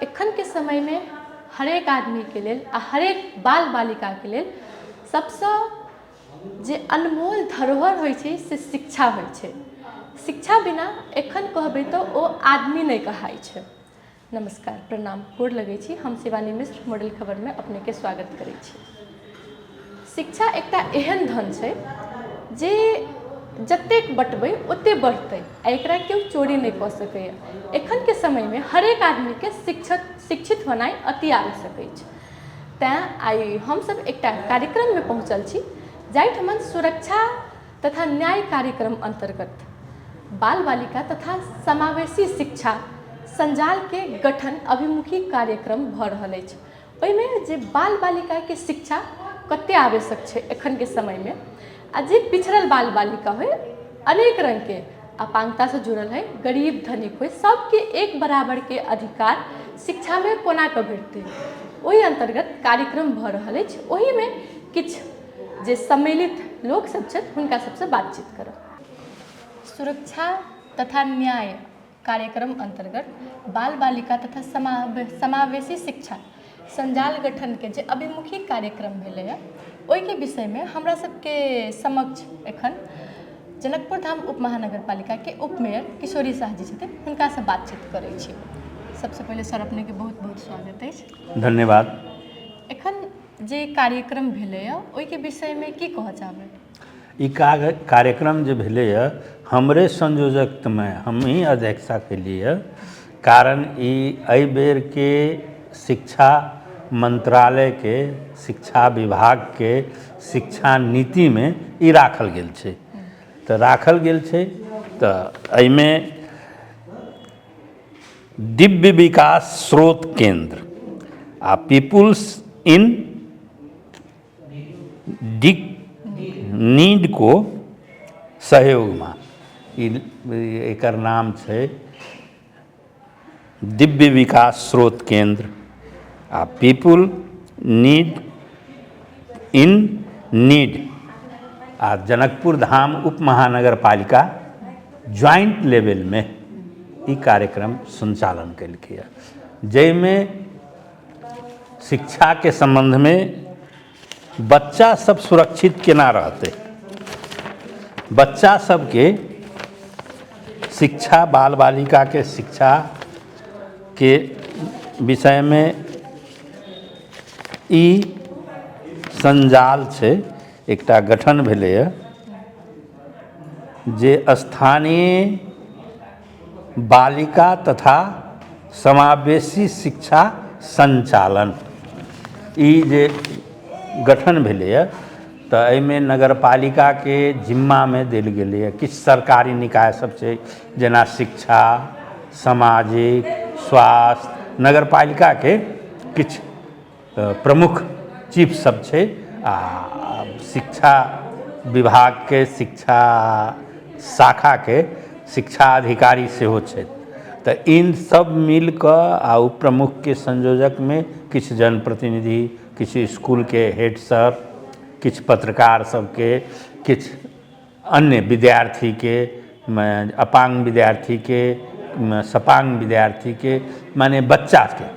एखन के समय में हरेक आदमी के लेल आ हरेक बाल बालिका के लेल सबसे जे अनमोल धरोहर होइ छै से शिक्षा होइ छै। शिक्षा बिना एखन कहबै तो ओ आदमी नहीं कहाई छै। नमस्कार, प्रणाम, गोर लगै छी। हम शिवानी मिश्र मॉडल खबर में अपने के स्वागत करै छी। शिक्षा एकटा एहन धन छै जे जतेक बटबै ओते बढ़तै आ एकरा केओ चोरी नहीं कऽ सकैए। एखन के समय में हरेक आदमी के शिक्षित होनाइ अति आवश्यक अछि। तैं आइ हम सब एकटा कार्यक्रम में पहुँचल छी जाहिठमन सुरक्षा तथा न्याय कार्यक्रम अंतर्गत बाल बालिका तथा समावेशी शिक्षा संजाल के गठन अभिमुखी कार्यक्रम भऽ रहल अछि। ओहिमे जे बाल बालिका के शिक्षा कते आवश्यक छै एखन के समय में, आ जे पिछड़ल बाल बालिका हो अनेक रंग के अपांगता से जुड़ल है, गरीब धनिक हो, सबके एक बराबर के अधिकार शिक्षा में कोना कऽ भेटतै, ओहि अंतर्गत कार्यक्रम भऽ रहल अछि। ओहि में किछु जे सम्मिलित लोक सब छथि हुनका सबसे बातचीत करब। सुरक्षा तथा न्याय कार्यक्रम अंतर्गत बाल बालिका तथा समावेशी शिक्षा संजाल गठन के जे अभिमुखी कार्यक्रम भेलै है, ओहि के विषय में हमरा सबके समक्ष एखन जनकपुर धाम उप महानगर पालिका के उप मेयर किशोरी शाह जी छथिन, हुनका से बातचीत करै छी। सबसे पहले सर अपने के बहुत बहुत स्वागत अछि। धन्यवाद। एखन जे कार्यक्रम भेलै है ओहि के विषय में की कहऽ चाहबै? ई कार्यक्रम जे भेलै है हमरे संयोजक में हम ही अध्यक्षता केलिए, कारण ई एहि बेर के शिक्षा मंत्रालय के शिक्षा विभाग के शिक्षा नीति में ई राखल गेल छै। तऽ राखल गेल छै तऽ एहिमे दिव्य विकास स्रोत केंद्र आ पीपुल्स इन नीड को सहयोग में एकर नाम छै दिव्य विकास स्रोत केंद्र आ पीपुल नीड इन नीड आ जनकपुर धाम उप महानगर पालिका ज्वाइंट लेवल में ई कार्यक्रम संचालन कयलकै, जाहिमें शिक्षा के संबंध में बच्चा सब सुरक्षित केना रहते, बच्चा सबके शिक्षा, बाल बालिका के शिक्षा के विषय में ई संजाल छै एकटा गठन भेलै है जे स्थानीय बालिका तथा समावेशी शिक्षा संचालन ई जे गठन भेलै है तऽ एहिमे नगर पालिका के जिम्मा में देल गेलै है। किछु सरकारी निकाय सब छै जेना शिक्षा, सामाजिक, स्वास्थ्य, नगर पालिका के किछु प्रमुख चीफ सब छै आ शिक्षा विभाग के शिक्षा शाखा के शिक्षा अधिकारी सेहो छै। तऽ इन सब मिल कऽ आ उप प्रमुख के संयोजक में किछु जनप्रतिनिधि, किछु स्कूल के हेड सर, किछु पत्रकार सबके, किछु अन्य विद्यार्थी के, अपांग विद्यार्थी के, सपांग विद्यार्थी के, माने बच्चा के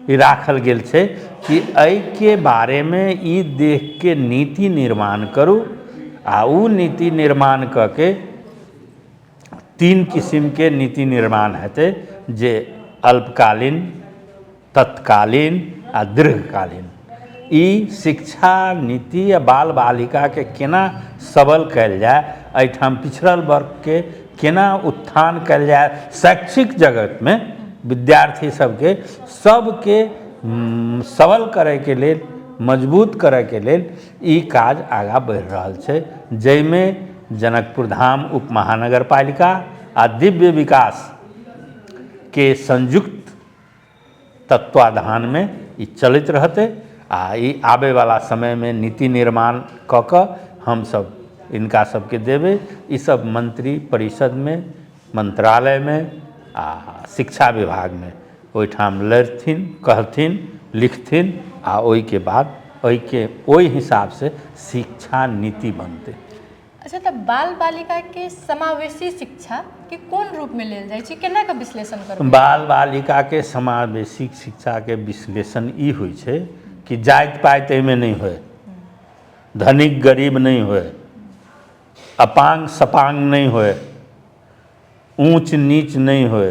ई राखल गेल छै कि एहि के बारे में ई देख के नीति निर्माण करू आ उ नीति निर्माण कऽ के 3 किस्म के नीति निर्माण हेतै जे अल्पकालीन, तत्कालीन आ दीर्घकालीन। ई शिक्षा नीति या बाल बालिका के केना सबल कयल जाय, एहिठाम पिछड़ल वर्ग के केना उत्थान कयल जाय, शैक्षिक जगत में विद्यार्थी सबके सबल करय के लेल, मजबूत करय के लेल ई काज आगाँ बढ़ि रहल छै, जाहिमें जनकपुर धाम उप महानगर पालिका आ दिव्य विकास के संयुक्त तत्वाधान में ई चलैत रहतै आ ई आबे वाला समय में नीति निर्माण कऽ कऽ हम सब इनका सबके देबै। ई सब मंत्री परिषद में, मंत्रालय में आ शिक्षा विभाग में ओहिठाम लड़थिन, कहथिन, लिखथिन आ ओहि के बाद ओहि हिसाब से शिक्षा नीति बनतै। अच्छा, तऽ बाल बालिका के समावेशी शिक्षा के कोन रूप में लेल जाइ छै, केना के विश्लेषण करबै? बाल बालिका के समावेशी शिक्षा के विश्लेषण ई होइ छै कि जाति पाति एहिमे नहीं होए, धनिक गरीब नहीं होए, अपांग सपांग नहीं होए, ऊंच नीच नहीं होए,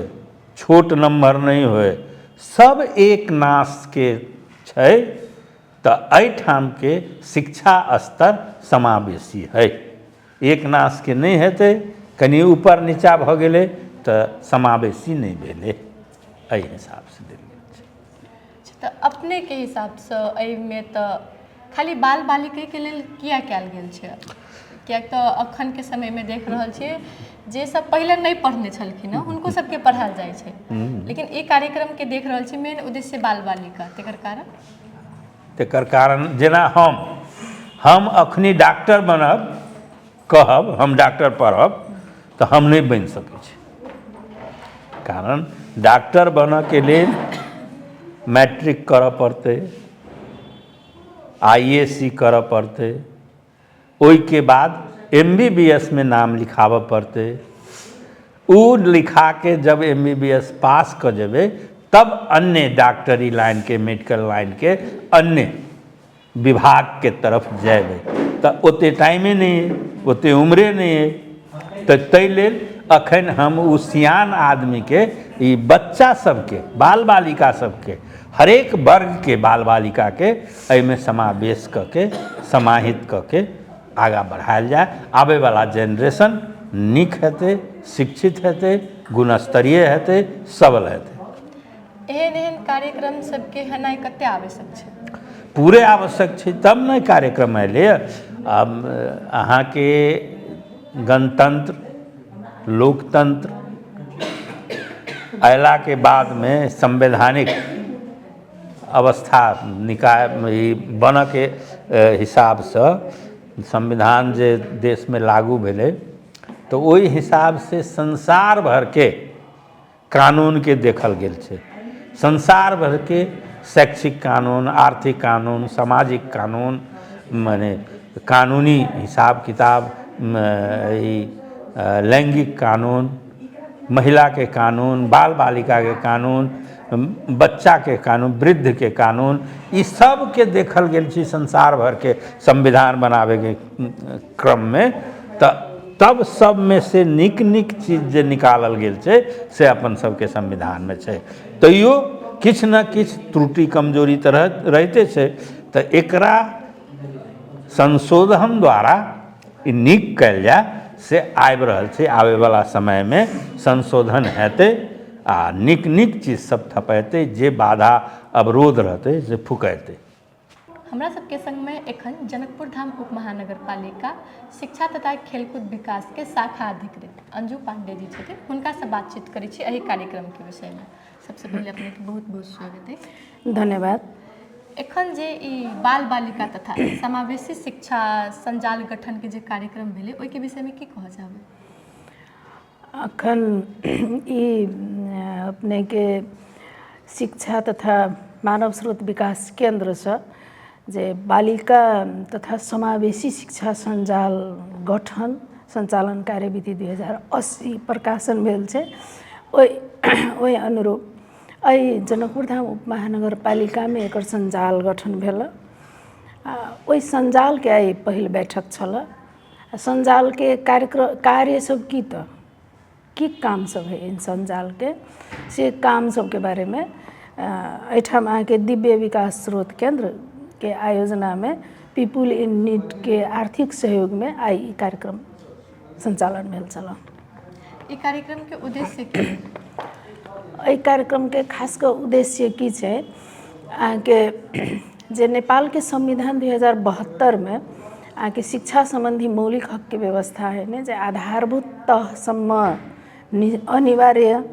छोट नम्हर नहीं होए, सब एक नाश के छै। तऽ एहिठाम के शिक्षा स्तर समावेशी है, एक नाश के नहीं हेतै, कनी ऊपर नीचा भऽ गेलै तऽ समावेशी नहीं भेलै, एहि हिसाब से देल गेल छै। तऽ अपने के हिसाब से एहिमे तऽ खाली बाल बालिके के लेल किया कयल गेल छै? किएक तऽ अखन के समय में देख रहल छियै जे सब पहले नहीं पढ़ने छलखिन हँ हुनको सबके पढ़ायल जाइ छै, लेकिन ई कार्यक्रम के देख रहल छी मेन उद्देश्य बाल बालिका, तेकर कारण जेना हम अखनी डॉक्टर बनब कहब हम डॉक्टर पढ़ब तऽ हम नहीं बनि सकै छी, कारण डॉक्टर बनऽ के लेल मैट्रिक करऽ पड़तै, IAC करऽ पड़तै, ओहिके बाद MBBS में नाम लिखाबऽ पड़तै, उ लिखा के जब MBBS पास कर जेबै तब अन्य डॉक्टरी लाइन के मेडिकल लाइन के अन्य विभाग के तरफ जेबै, तऽ ओते टाइमे नहीं है, ओते उम्रे नहीं है, तऽ ताहि लेल अखन हम उ सियान आदमी के ई बच्चा सबके बाल बालिका सबके हरेक वर्ग के बाल बालिका के एहिमे समावेश कऽ के समाहित कऽ के आगाँ बढ़ायल जाए, आबै वाला जेनरेशन नीक हेतै, शिक्षित हेतै, गुणस्तरीय हेतै, सबल हेतै। एहन एहन कार्यक्रम सबके हेनाइ कते आवश्यक छै? पूरे आवश्यक छै, तब ने कार्यक्रम अयलै। अब अहाँके गणतंत्र लोकतंत्र अयला के बाद में संवैधानिक अवस्था निकाय बनऽ के हिसाब से संविधान जे देश में लागू भेलै तो ओहि हिसाब से संसार भर के कानून के देखल गेल छै, संसार भर के शैक्षिक कानून, आर्थिक कानून, सामाजिक कानून, माने कानूनी हिसाब किताब, लैंगिक कानून, महिला के कानून, बाल बालिका के कानून, बच्चा के कानून, वृद्ध के कानून, ई सब के देखल गेल छै संसार भर के संविधान बनावे के क्रम में। तब सब में से नीक नीक चीज जे निकालल गेल छै से अपन सबके संविधान में छै, तैयो किछ न किछ त्रुटि कमजोरी तऽ रहिते छै, तऽ एकरा संशोधन द्वारा ई नीक कयल जाए से आबि रहल छै, आबै वाला समय में संशोधन हेतै आ नीक नीक चीज सब थपेतै, जे बाधा अवरोध रहतै से फुकेतै। हमरा सबके संग में एखन जनकपुर धाम उप महानगर पालिका शिक्षा तथा खेलकूद विकास के शाखा अधिकृत अंजू पांडे जी छथिन, हुनका से बातचीत करै छी एहि कार्यक्रम के विषय में। सबसे पहले अपने के बहुत बहुत स्वागत है। धन्यवाद। एखन जे ई बाल बालिका तथा समावेशी शिक्षा संजाल गठन के जे कार्यक्रम भेलै ओहि के विषय में की कहऽ चाहबै? अखन ई अपने के शिक्षा तथा मानव स्रोत विकास केंद्र से जे बालिका तथा समावेशी शिक्षा संजाल गठन संचालन कार्यविधि 2080 प्रकाशन भेल छै, ओहि अनुरूप एहि जनकपुर धाम उप महानगर पालिका में एकर संजाल गठन भेल। ओहि संजाल के आई पहिल बैठक छल। संजाल के कार्य सब की काम सब है इन संजाल के से काम सब के बारे में एहिठाम अहाँके दिव्य विकास स्रोत केंद्र के आयोजना में पीपुल इन नीड के आर्थिक सहयोग में आई ई कार्यक्रम संचालन भेल छल। ई कार्यक्रम के उद्देश्य की? एहि कार्यक्रम के खास कर उद्देश्य की छै, अहाँके जे नेपाल के संविधान 2072 में अहाँके शिक्षा संबंधी मौलिक हक के व्यवस्था है ने, जे आधारभूत तहसम्म अनिवार्य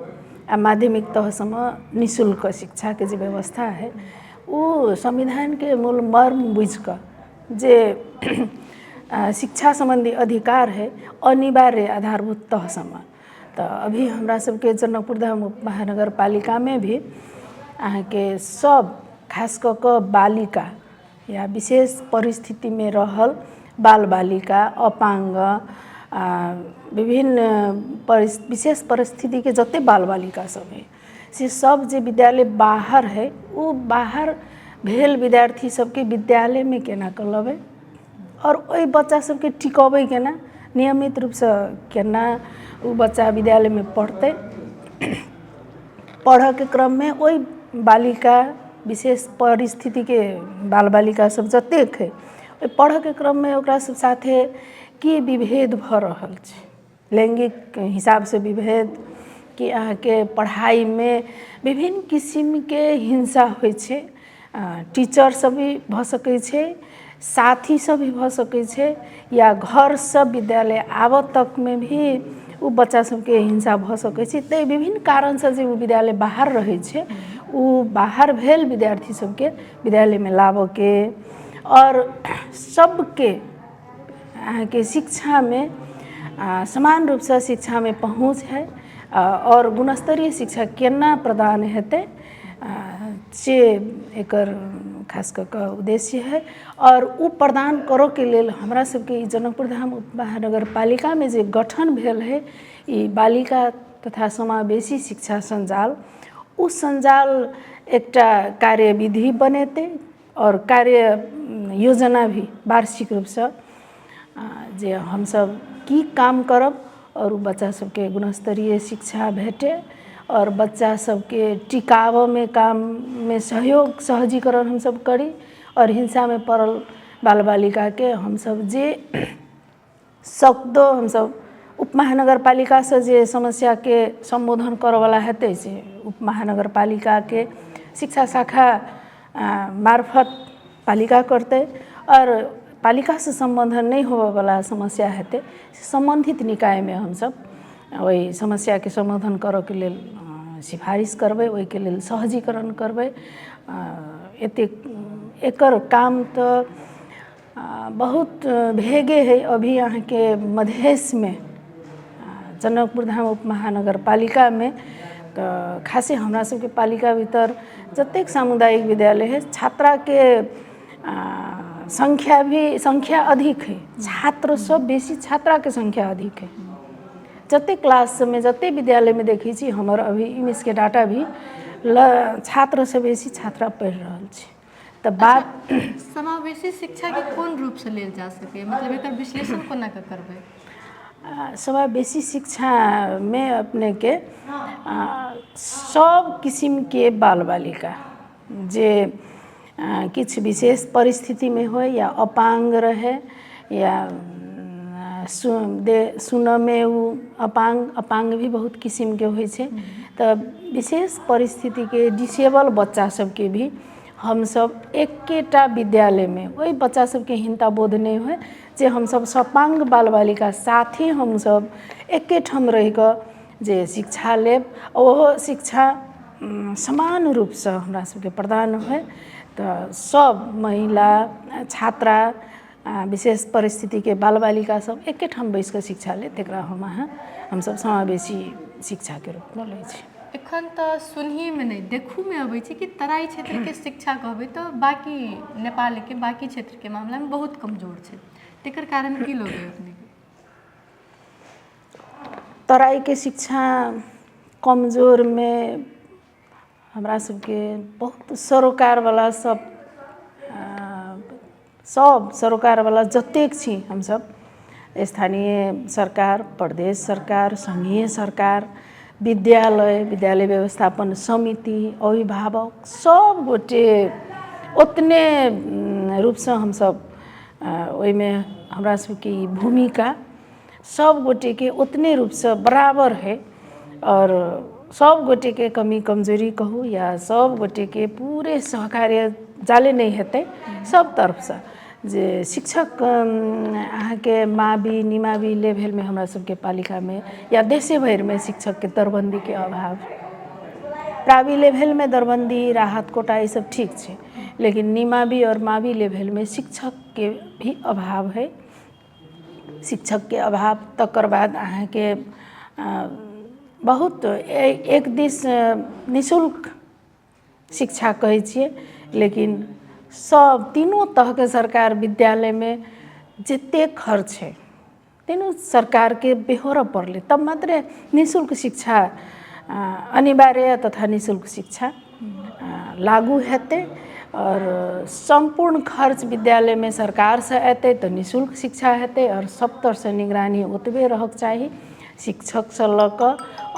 आ माध्यमिक तहसम्म निःशुल्क शिक्षा के जे व्यवस्था है, वो संविधान के मूल मर्म बुझ कर जे शिक्षा संबंधी अधिकार है अनिवार्य आधारभूत तहसम्म। तो अभी हमरा सबके जनकपुर धाम उप महानगर पालिका में भी अहाँके सब खास कऽ बालिका या विशेष परिस्थिति में रहल बाल बालिका अपाङ्ग विभिन्न विशेष परिस्थिति के जते बाल बालिका सब है से सब जे विद्यालय बाहर है वो बाहर भेल विद्यार्थी सबके विद्यालय में केना कर लबे और ओई बच्चा सबके टिकबे केना नियमित रूप से केना वो बच्चा विद्यालय में पढ़ते पढ़ के क्रम में ओई बालिका विशेष परिस्थिति के बाल बालिका सब जतेक है ओई पढ़ के क्रम में ओकरा सब साथे की विभेद भ रहल छै लैंगिक हिसाब से विभेद कि अहाँ के पढ़ाई में विभिन्न किस्म के हिंसा होइ छै टीचर सब भी भ सकै छै साथी सब भी भ सकै छै या घर से विद्यालय आब तक में भी वो बच्चा सबके हिंसा भ सकै छै तै विभिन्न कारण से जे वो विद्यालय बाहर रहै छै वो बाहर भेल विद्यार्थी सबके विद्यालय में लाबऽ के और सबके अहाँ के शिक्षा में समान रूप से शिक्षा में पहुँच है और गुणस्तरीय शिक्षा केना प्रदान हेतै से एकर खास कऽ के उद्देश्य है और उ प्रदान करो के लेल हमरा सबके जनकपुर धाम उपमहानगर पालिका में जे गठन भेल है ई बालिका तथा समावेशी शिक्षा संजाल उ संजाल एकटा कार्यविधि बनेते और कार्य योजना भी वार्षिक रूप से जे हम सब की काम करब और उ बच्चा सबके गुणस्तरीय शिक्षा भेटे और बच्चा सबके टिकाव में काम में सहयोग सहजीकरण हम सब करी और हिंसा में पड़ल बाल बालिका के हम सब जे सकदो हम सब उपमहानगर पालिका से जे समस्या के संबोधन करे वाला हेतै से उपमहानगर पालिका के शिक्षा शाखा मार्फत पालिका करते और पालिका से संबोधन नहीं होवे वाला समस्या हेतै संबंधित निकाय में हम सब वही समस्या के समाधान करे के लेल सिफारिश करबै ओहि के लेल सहजीकरण करबै एकर काम तो बहुत भेगे है अभी अहाँ के मधेश में जनकपुर धाम उपमहानगर पालिका में तो खासे हमरा सबके पालिका भीतर जतेक सामुदायिक विद्यालय है छात्रा के संख्या अधिक है छात्र सब बेसी छात्रा के संख्या अधिक है जते क्लास में जते विद्यालय में देखी छी हमर अभी इमेज के डाटा भी छात्र से बेसी छात्रा पढ़ रहल छै त बात समावेशी शिक्षा के कोन रूप से लेल जा सके मतलब एकर विश्लेषण कोना के करबै समावेशी शिक्षा में अपने के सब किस्म के बाल बालिका जे किछ विशेष परिस्थिति में हो या अपांग रहे या सुन में वो अपांग भी बहुत किस्म के होइ छै तो विशेष परिस्थिति के डिसेबल बच्चा सबके भी हम सब एकेटा विद्यालय में वही बच्चा सबके हिंता बोध नहीं हुए जे हम सब सपांग बाल बालिका साथी हम सब एकेठाम रह कऽ जे शिक्षा लेब ओहो शिक्षा समान रूप से हमरा सबके प्रदान हुए तो सब महिला छात्रा विशेष परिस्थिति के बाल बालिका सब एकेठाम बैस कऽ शिक्षा ले तेकरा हम सब समावेशी शिक्षा के रूप में लै छी एखन तो सुनही में नहीं देखू में अबै छै कि तराई क्षेत्र के शिक्षा कहबै तो बाकी नेपाल के बाकी क्षेत्र के मामला में बहुत कमजोर छै तेकर कारण की लोग अपने तराई के शिक्षा कमजोर में हमरा सबके बहुत सरोकार वाला सब सरोकार वाला जतेक छी हम सब स्थानीय सरकार प्रदेश सरकार संघीय सरकार विद्यालय व्यवस्थापन समिति अभिभावक सब गोटे उतने रूप से हम सब ओहि में हमरा सबके भूमिका सब गोटे के उतने रूप से बराबर है और सब गोटे के कमी कमजोरी कहू या सब गोटे के पूरे सहकार्य जाले नहीं हेतै सब तरफ से जे शिक्षक अहाँ के मावी निमावी लेवल में हमरा सबके पालिका में या देशे भर में शिक्षक के दरबंदी के अभाव प्रावी लेवल में दरबंदी राहत कोटा ये सब ठीक है लेकिन निमावी और मावी लेवल में शिक्षक के भी अभाव है शिक्षक के अभाव तकर बाद अहाँ के बहुत एक दिस निःशुल्क शिक्षा कहै छियै लेकिन सब तीनों तरह के सरकार विद्यालय में जते खर्च है तेनो सरकार के बेहोर पड़ले तब मात्र निःशुल्क शिक्षा अनिवार्य तथा निःशुल्क शिक्षा लागू हेते और संपूर्ण खर्च विद्यालय में सरकार से अयते तो निःशुल्क शिक्षा हेते और सब तरह से निगरानी ओतबे रहक चाहिए। शिक्षक से लक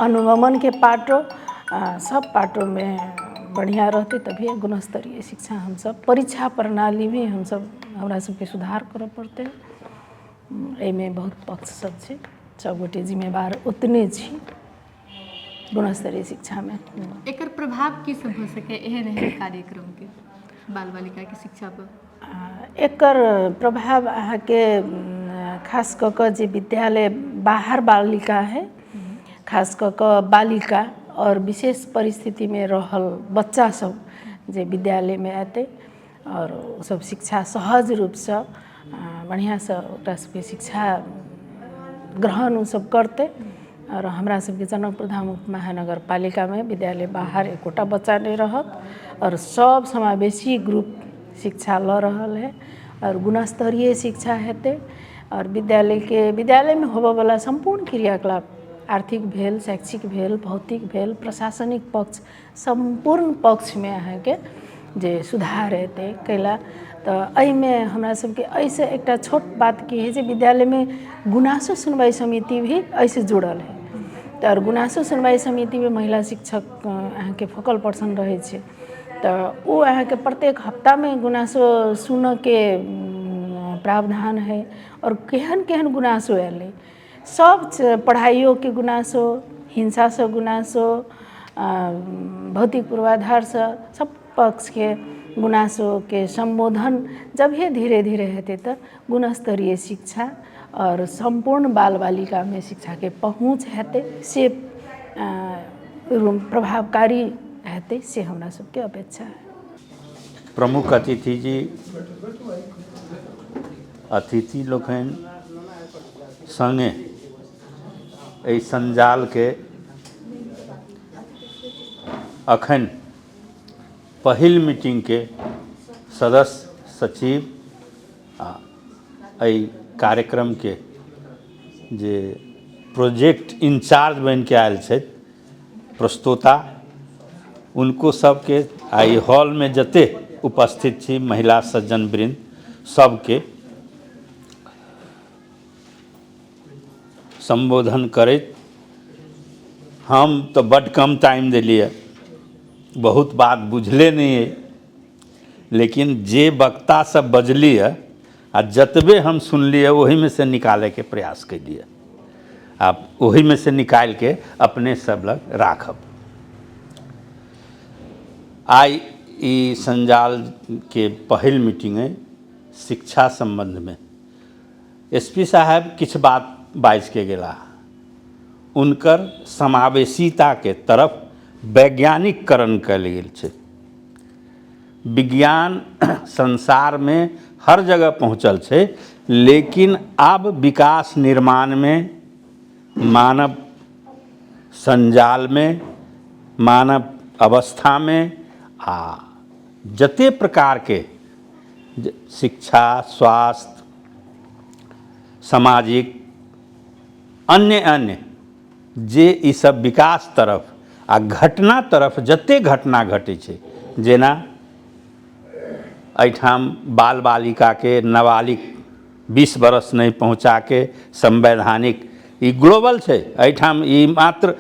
अनुगमन के पाटो सब पाटो में बढ़िया रहते तभी गुणस्तरीय शिक्षा हम सब परीक्षा प्रणाली में हम सब हमरा सबके सुधार करऽ पड़ते। एहिमे बहुत पक्ष सब छै, सब गोटे जिम्मेवार उतने छी गुणस्तरीय शिक्षा में। एकर प्रभाव की सब हो सके एहन कार्यक्रम के बाल बालिका के शिक्षा पर? एकर प्रभाव अहाँ के खास कऽ कऽ जे विद्यालय बाहर बालिका है, खास कऽ कऽ बालिका और विशेष परिस्थिति में रहल बच्चा सब जे विद्यालय में आते और सब शिक्षा सहज रूप से बढ़िया से ओकरा सबके शिक्षा ग्रहण सब करते। और हमरा सबके जनकपुर धाम महानगर पालिका में विद्यालय बाहर एकोटा बच्चा नहीं रहत और सब समावेशी ग्रुप शिक्षा ल रहल है और गुणस्तरीय शिक्षा हेते। और विद्यालय में होबे वाला संपूर्ण क्रियाकलाप आर्थिक भेल, शैक्षिक भेल, भौतिक भेल, प्रशासनिक पक्ष संपूर्ण पक्ष में अहाँ के जे सुधार हेते कैला। तो एहिमे हमरा सबके ऐसे एकटा छोट बात की है जे विद्यालय में गुनासो सुनवाई समिति भी ऐसे जुड़ल है। तो और गुनासो सुनवाई समिति में महिला शिक्षक अहाँ के फोकल पर्सन रहे छै। तो वो अहाँ के प्रत्येक हफ्ता में गुनासो सुन के प्रावधान है और केहन केहन गुनासो एले, सब पढ़ाइयों के गुनासो, हिंसा से गुनासो, भौतिक पूर्वाधार से सब पक्ष के गुनासो के संबोधन जब ये धीरे धीरे हेते तो गुणस्तरीय शिक्षा और संपूर्ण बाल बालिका में शिक्षा के पहुँच हेते से प्रभावकारी हेते से हमरा सबके अपेक्षा है। प्रमुख अतिथि जी, अतिथि लोकनि संगे एहि संजाल के अखन पहिल मीटिंग के सदस्य सचिव आ एहि कार्यक्रम के जे प्रोजेक्ट इंचार्ज बन के आयल छथि प्रस्तोता, उनको सबके आई हॉल में जते उपस्थित छी महिला सज्जन वृंद सबके संबोधन करैत हम तो बड़ कम टाइम दिलिए, बहुत बात बुझले नहीं है, लेकिन जे वक्ता सब बजली है आ जतबे हम सुनलिए वही में से निकाले के प्रयास कलिए। आप वही में से निकाल के अपने सब लग राखब। आई ई संजाल के पहिल मीटिंग है शिक्षा संबंध में एसपी साहब किछ बात बाज के गेला, उनकर समावेशिता के तरफ वैज्ञानिककरण कल गेल छै। विज्ञान संसार में हर जगह पहुँचल छै, लेकिन अब विकास निर्माण में, मानव संजाल में, मानव अवस्था में आ जते प्रकार के शिक्षा, स्वास्थ्य, सामाजिक अन्य जे ई सब विकास तरफ आ घटना तरफ जते घटना घटे छै, जेना एहिठाम बाल बालिका के नाबालिग 20 बरस नहीं पहुँचा के संवैधानिक ई ग्लोबल छै, एहिठाम ई मात्र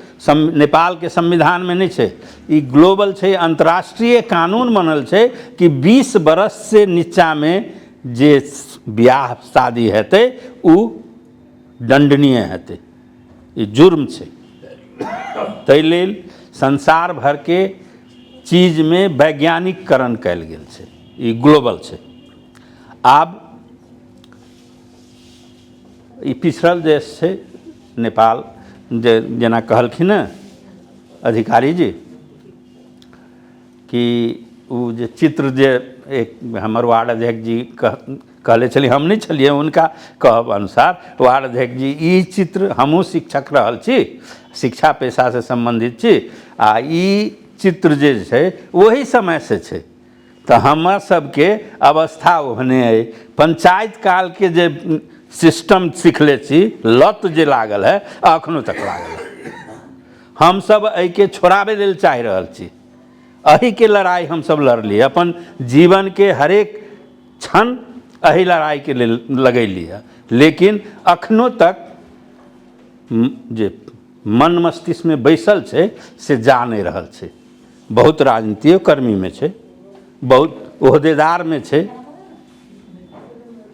नेपाल के संविधान में नहीं छै, ई ग्लोबल छै, अंतर्राष्ट्रीय कानून बनल छै कि 20 बरस से नीचा में जे ब्याह शादी हेतै उ दंडनीय हेतै, ई जुर्म छै। ताहि लेल संसार भर के चीज में वैज्ञानिककरण कयल गेल छै, ई ग्लोबल छै। आब ई पिछड़ल देश छै नेपाल, जेना कहलखिन अधिकारी जी कि वो जे चित्र जे एक हमर वार्ड अध्यक्ष जी कहले छली, हम नहीं छलिए, उनका कहब अनुसार वार्ड अध्यक्ष जी ई चित्र हमहूँ शिक्षक रहल छी, शिक्षा पेशा से संबंधित छी, आ ई चित्र जे छै वही समय से छै, तो हमरा सबके अवस्था ओहने है। पंचायत काल के जे सिस्टम सिखले छी, लत जे लागल है अखनो तक लागल है। हम सब एहि के छोड़ाबे लेल चाहि रहल छी। एहि के लड़ाई हम सब लड़ली, अपन जीवन के हरेक क्षण एहि लड़ाई के लेल लगैली है। लेकिन अखनो तक जे मन मस्तिष्क में बैसल छै से जा नहीं रहल छै। बहुत राजनीतिक कर्मी में छै, बहुत ओहदेदार में छै।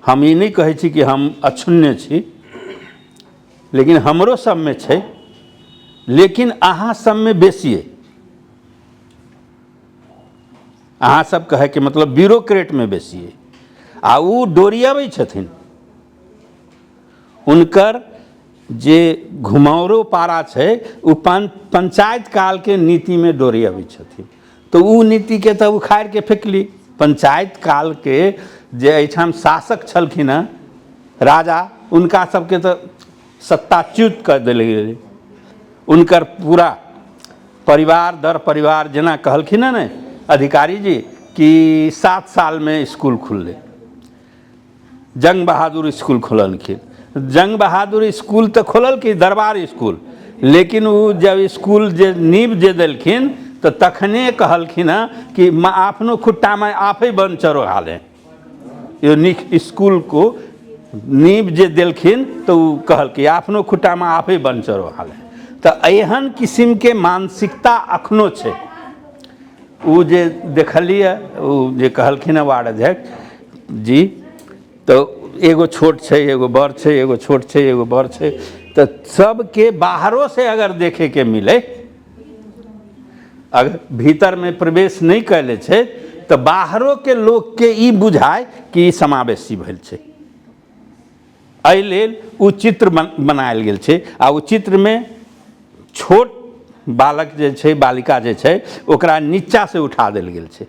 हम ई नहीं कहै छी कि हम अक्षुण्य छी, लेकिन हमरो सब में छै। लेकिन अहाँ सब में बेसी है। अहाँ सब कहे के मतलब ब्यूरोक्रेट में बेसी है। आ उ डोरियाबै छथिन, उनकर जे घुमावरो पारा छै उ पंचायत काल के नीति में डोरियाबै छथिन। तो उ नीति के तो उखाड़ के फेंकली। पंचायत काल के जे एहिठाम शासक छलखिन हँ राजा, उनका सबके तो सत्ताच्युत कर देल गेलै। उनकर पूरा परिवार दर परिवार, जेना कहलखिन है ने अधिकारी जी कि 7 साल में स्कूल खुलले। जंग बहादुर स्कूल खोललखिन। जंग बहादुर स्कूल तो खोलल कि दरबार स्कूल, लेकिन वो जब स्कूल जे नींव जे देलखिन तो तखने कहलखिन हँ कि आपनो खुट्टा में आप ही बन चढ़ो हाले। ये स्कूल को नींव जे देलखिन तो कहल कि आपनो खुट्टा में आप ही बन चढ़ो हाले। तो एहन किस्म के मानसिकता अखनो छै। वो जे देखलिए, वो जे कहलखिन वार्ड अध्यक्ष जी, तो एगो छोट छै, एगो बड़ छै, एगो छोट छै, एगो बड़ छै। तो सबके बाहरों से अगर देखे के मिले, अगर भीतर में प्रवेश नहीं कैले छै तो बाहरों के लोग के ई बुझाय कि ई समावेशी भेल छै। एहि लेल उ चित्र बनायल गेल छै। आ उ चित्र में छोट बालक जे छै, बालिका जे छै, ओकरा नीचा से उठा देल गेल छै।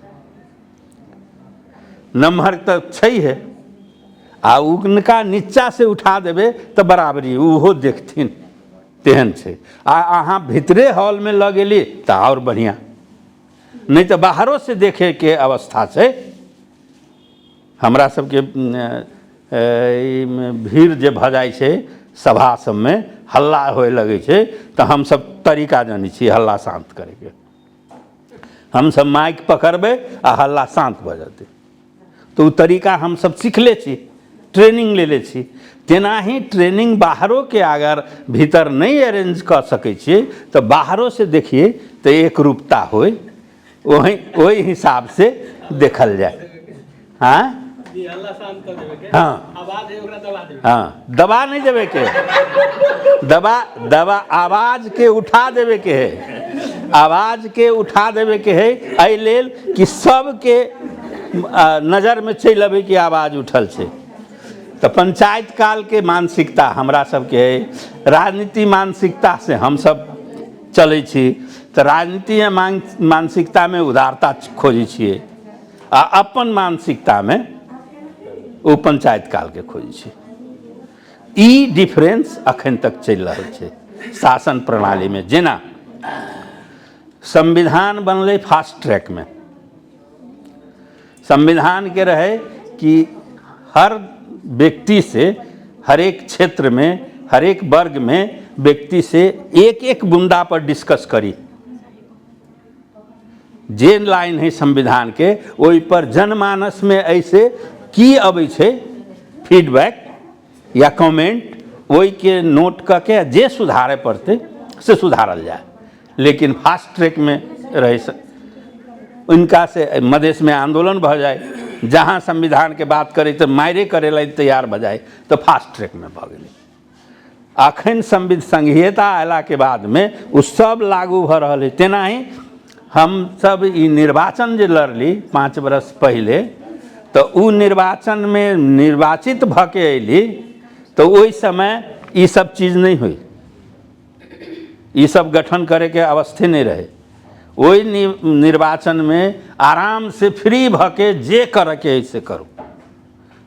नम्हर तो छै है, आ उनका नीचा से उठा देबे तो बराबरी उहो देखथिन, तेहन छै। आ अहाँ भीतरे हॉल में लग गेली तो और बढ़िया, नहीं तो बाहरों से देखे के अवस्था छै। हमरा सबके भीड़ जे भ जाइ छै सभा सब में, हल्ला होए लगे छै, तो हम सब तरीका जानी छी हल्ला शांत करे के। हम सब माइक पकड़बे आ हल्ला शांत भ जेतै। तो उ तरीका हम सब सीखले छी, ट्रेनिंग ले छी। तेना ही ट्रेनिंग बाहरों के अगर भीतर नहीं अरेंज कर सके छिए तो बाहरों से देखिए तो एक रूपता होए, वही हिसाब से देखल जाए। हाँ हाँ, दबा नहीं देवे के, दबा आवाज के उठा देवे के है। आवाज के उठा देवे के है एहि लेल कि सबके नजर में चलि अबे कि आवाज उठल छै। तो पंचायत काल के मानसिकता हमरा सबके है। राजनीति मानसिकता से हम सब चले छी। तो राजनीति मानसिकता में उदारता खोजे छिए, आ अपन मानसिकता में वो पंचायत काल के खोजे छी। ई डिफरेंस अखन तक चल रहा है शासन प्रणाली में। जेना संविधान बनले फास्ट ट्रैक में, संविधान के रहे कि हर व्यक्ति से, हर एक क्षेत्र में, हर एक वर्ग में व्यक्ति से एक एक बुंदा पर डिस्कस करी। जे लाइन है संविधान के, वही पर जनमानस में ऐसे की अबै छै फीडबैक या कमेंट, वही के नोट करके जे सुधारे पड़ते से सुधारल जाए। लेकिन फास्ट ट्रैक में रहे उनका से मधेश में आंदोलन भ जाए, जहाँ संविधान के बात करे तो मायरे करे ला तैयार भ जाए, तो फास्ट ट्रैक में भ गए। अखन संहिता अयला के बाद में उ सब लागू भ रहा है। तेना ही हम सब ई निर्वाचन जे लड़ली 5 बरस पहले, तो उ निर्वाचन में निर्वाचित भ के अयली, तो ओहि समय ये सब चीज़ नहीं हुई। ये सब गठन करे के अवस्थे नहीं रहे। वही निर्वाचन में आराम से फ्री भ के जे करे के ऐसे करो।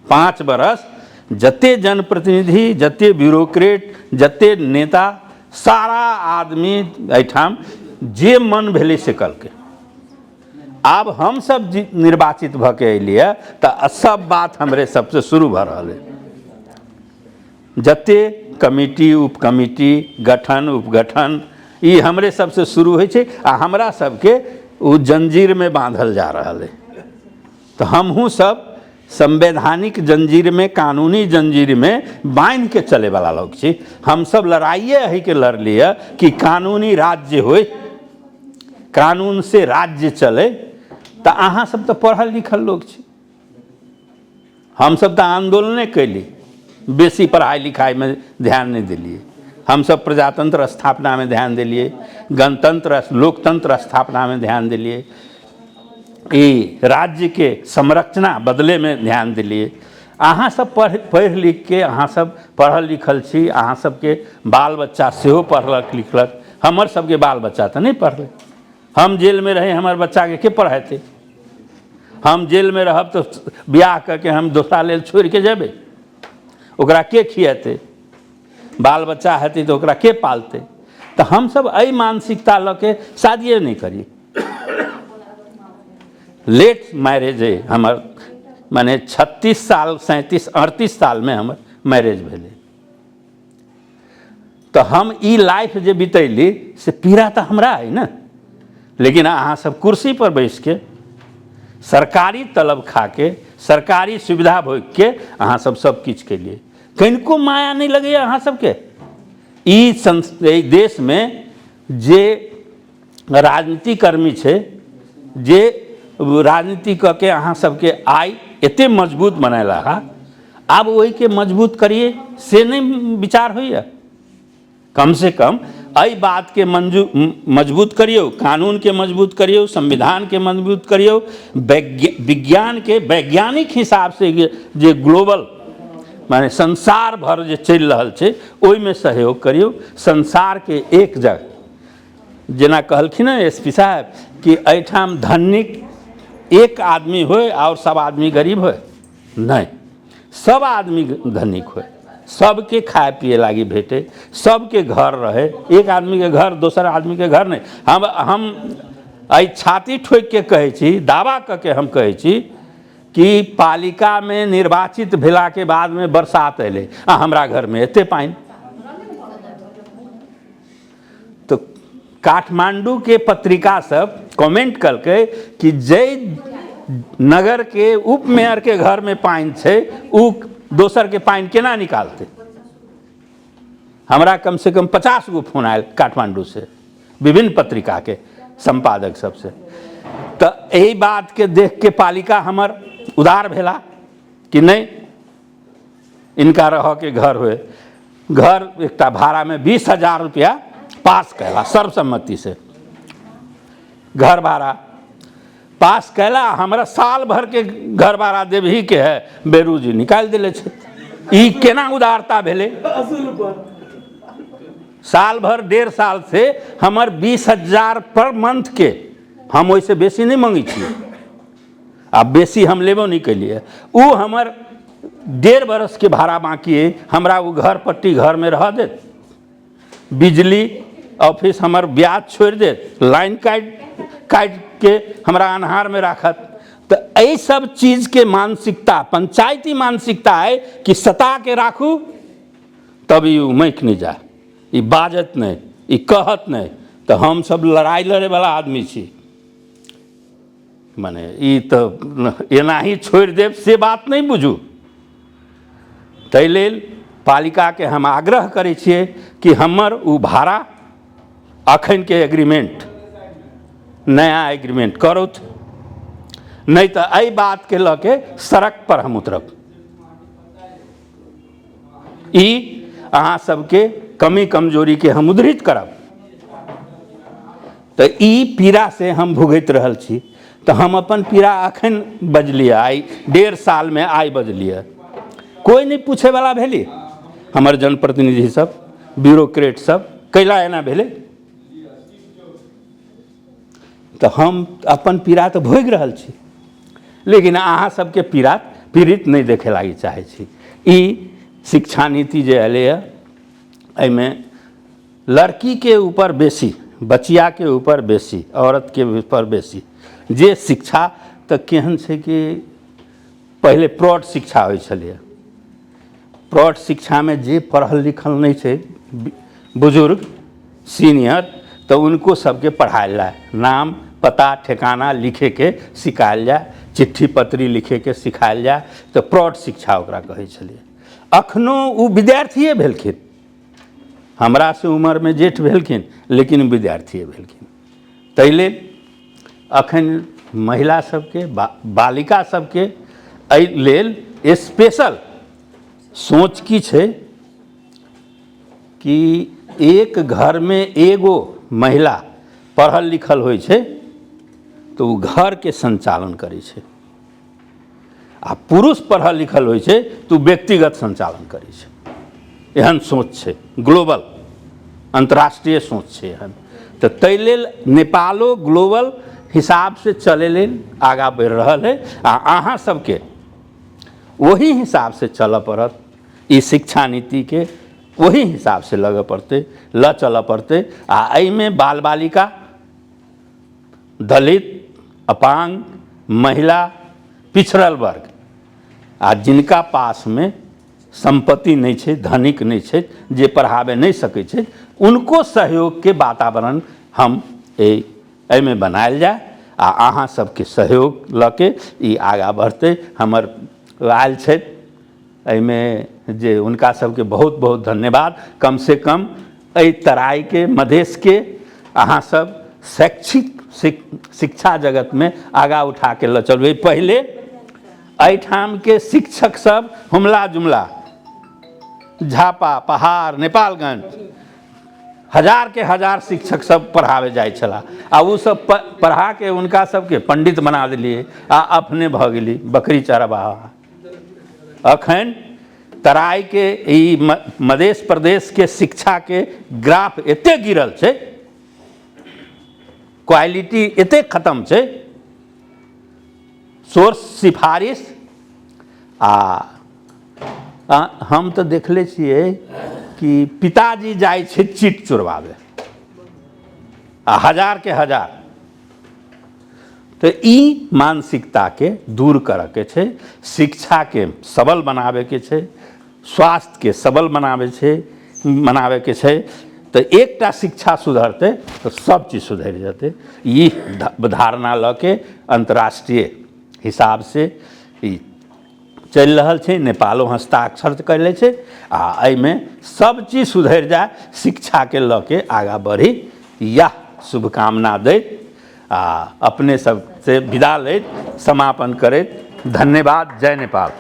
5 बरस जते जनप्रतिनिधि, जते ब्यूरोक्रेट, जते नेता, सारा आदमी एठाम जे मन भेले से कल के। आब हम सब निर्वाचित भऽ के अलिए तऽ सब बात हमरे सबसे शुरू भऽ रहल है। जते कमिटी उप कमिटी गठन उपगठन ई हमरे सबसे शुरू होइ छै आ हमरा सबके उ जंजीर में बांधल जा रहल है। तो हमहूँ सब संवैधानिक जंजीर में कानूनी जंजीर में बांध के चले वाला लोग छी। हम सब लड़ाइए है के लड़ लिया कि कानूनी राज्य होय, कानून से राज्य चले। तो अहाँ सब तो पढ़ल लिखल लोग छी, हम सब तो आंदोलने कैली, बेसी पढ़ाई लिखाई में ध्यान नहीं दिलिए। हम सब प्रजातंत्र स्थापना में ध्यान दिलिए, गणतंत्र लोकतंत्र स्थापना में ध्यान दिलिए, ई राज्य के संरचना बदले में ध्यान दिलिए। अहाँ सब पढ़ लिख के अहाँ सब पढ़ल लिखल छी, अहाँ सबके बाल बच्चा सेहो पढ़लक लिखलक। हमर सबके बाल बच्चा तो नहीं पढ़ले। हम जेल में रहे, हमारे बच्चा के पढ़ाते? हम जेल में रहब तो ब्याह करके हम दोसरा लेल छोड़ के जेबे? ओकरा के खियाते? बाल बच्चा हेतै तो ओकरा के पालते? तो हम सब एहि मानसिकता ल के शादिये नहीं करी। लेट मैरिज है हमर, माने 36 साल 37 38 साल में हमर मैरिज भेले। तो हम ई लाइफ जे बितैली से पीड़ा तो हमरा है ना। लेकिन अहाँ सब कुर्सी पर बैस के सरकारी तलब खा के सरकारी सुविधा भोग के अहाँ सब किछ के लिए कनिको माया नहीं लगे अहाँ सबके। ई देश में जे राजनीति कर्मी छे, जे राजनीति करके अहाँ सबके आय एते मजबूत बनाला हा, अब वही के मजबूत करिए से नहीं विचार होइए। कम से कम एहि बात के मजबूत करियो, कानून के मजबूत करियो, संविधान के मजबूत करियो, विज्ञान के वैज्ञानिक हिसाब से जे ग्लोबल माने संसार भर जे चल रहल छे ओहि में सहयोग करियो। संसार के एक जगह जेना कहलखिन एसपी साहब कि एहिठाम धनिक एक आदमी होय और सब आदमी गरीब होय, नहीं, सब आदमी धनिक होय, सबके खाए पिए लागी भेटे, सबके घर रहे। एक आदमी के घर दोसर आदमी के घर नहीं। हम आई छाती ठोक के कहे छी, दावा करके हम कहे छी कि पालिका में निर्वाचित भेला के बाद में बरसात अले आ हमरा घर में एते पानी। तो काठमांडू के पत्रिका सब कमेंट करके कि जय नगर के उप मेयर के घर में पानी छे, उ दोसर के पानी केना निकालते। हमरा कम से कम 50 गो फोन आयल काठमांडू से, विभिन्न पत्रिका के संपादक सबसे। तो यही बात के देख के पालिका हमर उदार भेला कि नहीं इनका रह के घर हुए। घर एकटा भाड़ा में 20,000 रुपया पास कैला सर्वसम्मति से, घर भाड़ा पास कैला। हमरा साल भर के घर भाड़ा देबही के है, बेरूजी निकाल दिले छे। ई केना उदारता भेले? साल भर 1.5 साल से हमर 20,000 पर मंथ के, हम वैसे बेसी नहीं मांगी छी, अब बेसी हम लेबो नहीं कैलिए। उ हमर 1.5 बरस के भाड़ा बाकी है, हमरा वो घर पट्टी घर में रह देत, बिजली ऑफिस हमर ब्याज छोड़ देत, लाइन काट के हमरा अन्हार में राखत। तो यही सब चीज के मानसिकता पंचायती मानसिकता है कि सता के राखू तब ई मैक नहीं जाए, ई बाजत नहीं, ई कहत नहीं। तो हम सब लड़ाई लड़े वाला आदमी छी, माने ई तो एना ही छोड़ देव से बात नहीं बुझू। ताहि लेल पालिका के हम आग्रह करै छियै कि हमर उ भाड़ा अखन के एग्रीमेंट नया एग्रीमेंट करो, नहीं तो एहि बात के लके सड़क पर हम उतरब। ई अहाँ सबके कमी कमजोरी के हम उद्धृत करब। तो ई पीड़ा से हम भुगत रहल छी। तो हम अपन पीड़ा अखन बजलिए, आई 1.5 साल में आई बजलिए, कोई नहीं पूछे वाला भेली। हमर जनप्रतिनिधि सब ब्यूरोक्रेट सब कैला एना भेले। तो हम अपन पीड़ा तो भोग रहल छी, लेकिन अहाँ सबके पीड़ा पीड़ित नहीं देखे लागी चाहे छी। ई शिक्षा नीति जे अले एहिमे लड़की के ऊपर बेसी, बचिया के ऊपर बेसी, औरत के ऊपर बेसी जे शिक्षा तऽ केहन छै कि पहले प्रौढ़ शिक्षा होइ छलै, प्रौढ़ शिक्षामे जे पढ़ल लिखल नहीं छै बुजुर्ग सीनियर तो उनको सबके पढ़ायल जाए, नाम पता ठिकाना लिखे के सिखायल जाए, चिट्ठी पत्री लिखे के सिखायल जाए, तो प्रौढ़ शिक्षा ओकरा कहै छलिए। अखनो ओ विद्यार्थिए भेलखिन, हमरा से उम्र में जेठ भेलखिन लेकिन विद्यार्थिए भेलखिन। ताहि लेल अखन महिला सबके बालिका सबके एहि लेल स्पेशल सोच की छै कि एक घर में एगो महिला पढ़ल लिखल होइ छै तो वो घर के संचालन करै छै, आ पुरुष पढ़ल लिखल होइ छै तो व्यक्तिगत संचालन करै छै। एहन सोच छै, ग्लोबल अंतर्राष्ट्रीय सोच छै एहन। तो ताहि लेल नेपालो ग्लोबल हिसाब से चले लेल आगा बढ़ि रहल है, आ अहाँ सबके वही हिसाब से चलऽ पड़त, ई शिक्षा नीति के वही हिसाब से लगे पड़ते, चलऽ पड़ते। आ एहिमे बाल बालिका, दलित, अपांग, महिला, पिछड़ल वर्ग आ जिनका पास में संपत्ति नहीं छै, धनिक नहीं छै, जे पढ़ाबे नहीं सकै छै, उनको सहयोग के वातावरण हम एहिमे बनायल जाए, आ अहाँ सबके सहयोग लऽ के ई आगा बढ़ते। हमर आयल छै एहिमे जे उनका सबके बहुत बहुत धन्यवाद। कम से कम एहि तराई के मधेश के अहाँ सब शैक्षिक शिक्षा जगत में आगा उठा के ल चलबै। पहले एहिठाम के शिक्षक सब हुमला जुमला झापा, पहाड़, नेपालगंज हजार के हजार शिक्षक सब पढ़ावे जाए छला, आ वो सब पढ़ा के उनका सबके पंडित बना दिलिए आ अपने भ गेली बकरी चरवाहा। अखन तराई के ई मध्य प्रदेश के शिक्षा के ग्राफ एते गिरल छै, क्वालिटी एते खत्म छै, सोर्स सिफारिश हम तो देखले छियै कि पिताजी जाए छै चिट चुरवावे आ हजार के हजार। तो ई मानसिकता के दूर करे के छै, शिक्षा के सबल बनावे के छै, स्वास्थ्य के सबल बनावे के छै। तो एकटा शिक्षा सुधरते तो सब चीज सुधर जेते। ई धारणा ल के अंतर्राष्ट्रीय हिसाब से ई चल रहल छै, नेपालो हस्ताक्षर कैले छै, आ एहिमे सब चीज सुधर जाए, शिक्षा के ल के आगा बढ़ी, यह शुभकामना दैत अपने सब से विदा लैत समापन करैत। धन्यवाद। जय नेपाल।